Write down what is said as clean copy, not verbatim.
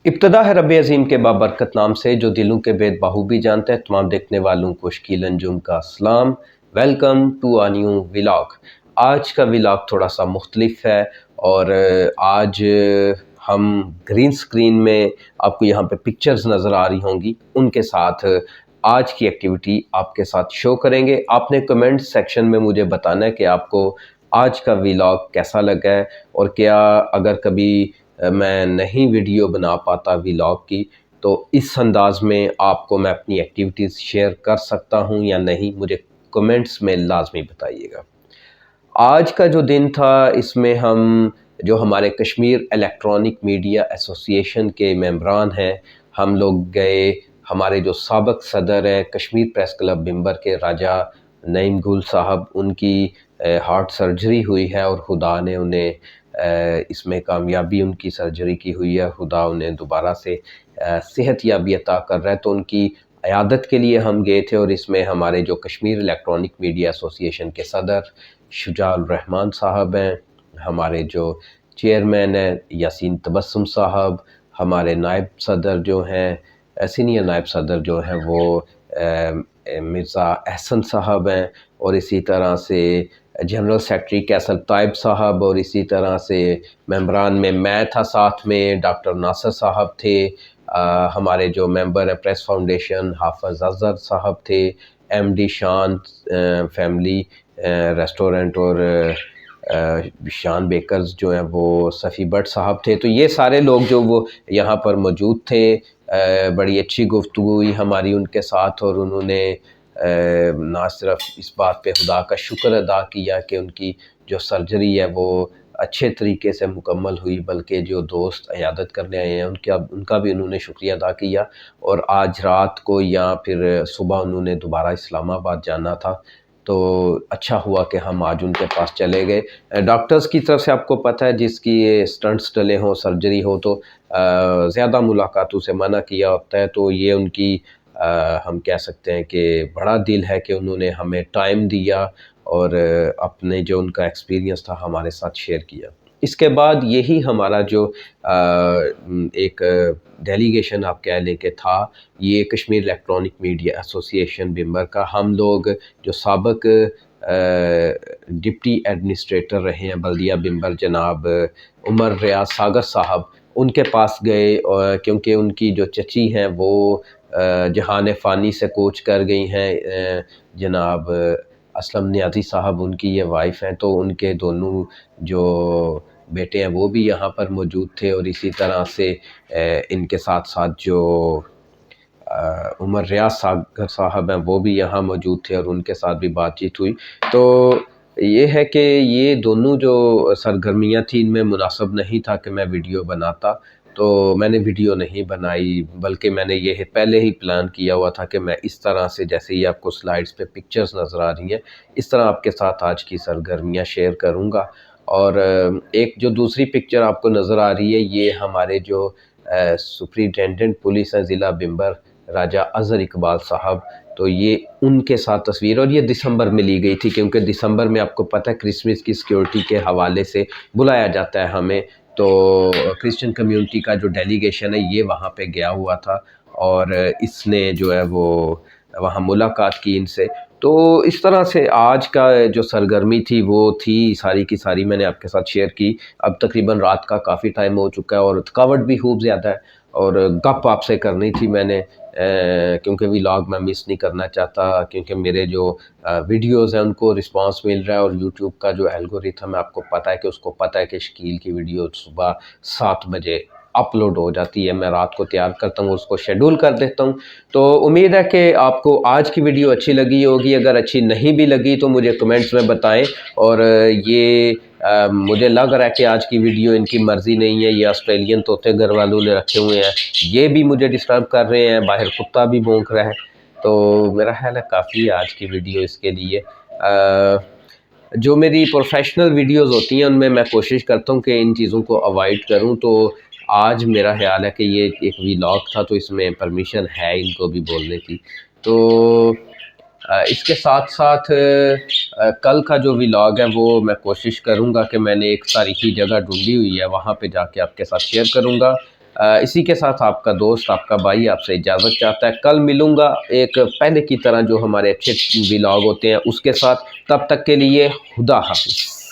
इब्तिदा है रब अज़ीम के बाबरकत नाम से जो दिलों के भेद बाखूबी जानता है। तमाम देखने वालों को शकील अंजुम का सलाम। Welcome to a new vlog. आज का व्लॉग थोड़ा सा मुख्तलिफ है और आज हम ग्रीन स्क्रीन में आपको यहाँ पे पिक्चर्स नज़र आ रही होंगी, उनके साथ आज की एक्टिविटी आपके साथ शो करेंगे। आपने कमेंट सेक्शन में मुझे बताना है कि आपको आज का व्लॉग कैसा लगा है और क्या अगर कभी मैं नहीं वीडियो बना पाता व्लॉग की तो इस अंदाज में आपको मैं अपनी एक्टिविटीज़ शेयर कर सकता हूं या नहीं, मुझे कमेंट्स में लाजमी बताइएगा। आज का जो दिन था इसमें हम जो हमारे कश्मीर इलेक्ट्रॉनिक मीडिया एसोसिएशन के मेंबरान हैं, हम लोग गए। हमारे जो साबिक सदर हैं कश्मीर प्रेस क्लब बिम्बर के राजा नईम गुल साहब, उनकी हार्ट सर्जरी हुई है और खुदा ने उन्हें इसमें कामयाबी उनकी सर्जरी की हुई है। खुदा उन्हें दोबारा से सेहत याबी अता कर रहा है, तो उनकी इयादत के लिए हम गए थे। और इसमें हमारे जो कश्मीर इलेक्ट्रॉनिक मीडिया एसोसिएशन के सदर शुजाउर रहमान साहब हैं, हमारे जो चेयरमैन हैं यासीन तबस्सुम साहब, हमारे नायब सदर जो हैं सीनियर नायब सदर जो हैं वो मिर्ज़ा एहसन साहब हैं, और इसी तरह से जनरल सेक्रेटरी कैसल ताइब साहब, और इसी तरह से मेंबरान में मैं था, साथ में डॉक्टर नासिर साहब थे। हमारे जो मेंबर हैं प्रेस फाउंडेशन हाफिज अजहर साहब थे, एमडी शान फैमिली रेस्टोरेंट और शान बेकर्स जो हैं वो सफ़ी भट्ट साहब थे। तो ये सारे लोग जो वो यहाँ पर मौजूद थे। बड़ी अच्छी गुफ्तगू हुई हमारी उनके साथ, और उन्होंने ना सिर्फ इस बात पे खुदा का शुक्र अदा किया कि उनकी जो सर्जरी है वो अच्छे तरीके से मुकम्मल हुई, बल्कि जो दोस्त इयादत करने आए हैं उनका भी उन्होंने शुक्रिया अदा किया। और आज रात को या फिर सुबह उन्होंने दोबारा इस्लामाबाद जाना था, तो अच्छा हुआ कि हम आज उनके पास चले गए। डॉक्टर्स की तरफ से आपको पता है जिसकी ये स्टंट्स डले हों, सर्जरी हो, तो ज़्यादा मुलाकातों से मना किया होता है। तो ये उनकी हम कह सकते हैं कि बड़ा दिल है कि उन्होंने हमें टाइम दिया और अपने जो उनका एक्सपीरियंस था हमारे साथ शेयर किया। इसके बाद यही हमारा जो एक डेलीगेशन आप कह लें कि था, ये कश्मीर इलेक्ट्रॉनिक मीडिया एसोसिएशन बिम्बर का, हम लोग जो साबिक डिप्टी एडमिनिस्ट्रेटर रहे हैं बल्दिया बिम्बर जनाब उमर रियाज सागर साहब, उनके पास गए, और क्योंकि उनकी जो चची हैं वो जहान फ़ानी से कोच कर गई हैं। जनाब असलम नियाज़ी साहब उनकी ये वाइफ हैं, तो उनके दोनों जो बेटे हैं वो भी यहाँ पर मौजूद थे। और इसी तरह से इनके साथ साथ जो उमर रियाज सागर साहब हैं वो भी यहाँ मौजूद थे, और उनके साथ भी बातचीत हुई। तो ये है कि ये दोनों जो सरगर्मियाँ थी इनमें मुनासिब नहीं था कि मैं वीडियो बनाता, तो मैंने वीडियो नहीं बनाई, बल्कि मैंने ये पहले ही प्लान किया हुआ था कि मैं इस तरह से, जैसे ही आपको स्लाइड्स पे पिक्चर्स नज़र आ रही हैं, इस तरह आपके साथ आज की सरगर्मियाँ शेयर करूँगा। और एक जो दूसरी पिक्चर आपको नज़र आ रही है, ये हमारे जो सुपरिटेंडेंट पुलिस हैं ज़िला बिम्बर राजा अज़हर इकबाल साहब, तो ये उनके साथ तस्वीर, और ये दिसंबर में ली गई थी, क्योंकि दिसंबर में आपको पता है क्रिसमस की सिक्योरिटी के हवाले से बुलाया जाता है हमें। तो क्रिश्चियन कम्युनिटी का जो डेलीगेशन है ये वहाँ पे गया हुआ था, और इसने जो है वो वहाँ मुलाकात की इनसे। तो इस तरह से आज का जो सरगर्मी थी वो थी सारी की सारी मैंने आपके साथ शेयर की। अब तकरीबन रात का काफ़ी टाइम हो चुका है और थकावट भी खूब ज़्यादा है, और गप आपसे करनी थी मैंने, क्योंकि व्लॉग मैं मिस नहीं करना चाहता, क्योंकि मेरे जो वीडियोस हैं उनको रिस्पांस मिल रहा है। और यूट्यूब का जो एल्गोरिथम है आपको पता है कि उसको पता है कि शकील की वीडियो सुबह 7 बजे अपलोड हो जाती है, मैं रात को तैयार करता हूँ, उसको शेड्यूल कर देता हूँ। तो उम्मीद है कि आपको आज की वीडियो अच्छी लगी होगी। अगर अच्छी नहीं भी लगी तो मुझे कमेंट्स में बताएं। और ये मुझे लग रहा है कि आज की वीडियो इनकी मर्ज़ी नहीं है, ये ऑस्ट्रेलियन तोते घर वालों ने रखे हुए हैं, ये भी मुझे डिस्टर्ब कर रहे हैं, बाहर कुत्ता भी भौंक रहा है। तो मेरा ख्याल है काफ़ी है आज की वीडियो इसके लिए। जो मेरी प्रोफेशनल वीडियोस होती हैं उनमें मैं कोशिश करता हूँ कि इन चीज़ों को अवॉइड करूँ, तो आज मेरा ख्याल है कि ये एक व्लॉग था, तो इसमें परमिशन है इनको भी बोलने की। तो इसके साथ साथ कल का जो व्लॉग है वो मैं कोशिश करूँगा कि मैंने एक तारीखी जगह ढूंढी हुई है, वहाँ पे जाके आपके साथ शेयर करूँगा। اسی کے ساتھ آپ کا دوست، آپ کا بھائی آپ سے اجازت چاہتا ہے۔ کل ملوں گا ایک پہلے کی طرح جو ہمارے اچھے ولاگ ہوتے ہیں اس کے ساتھ، تب تک کے لیے خدا حافظ۔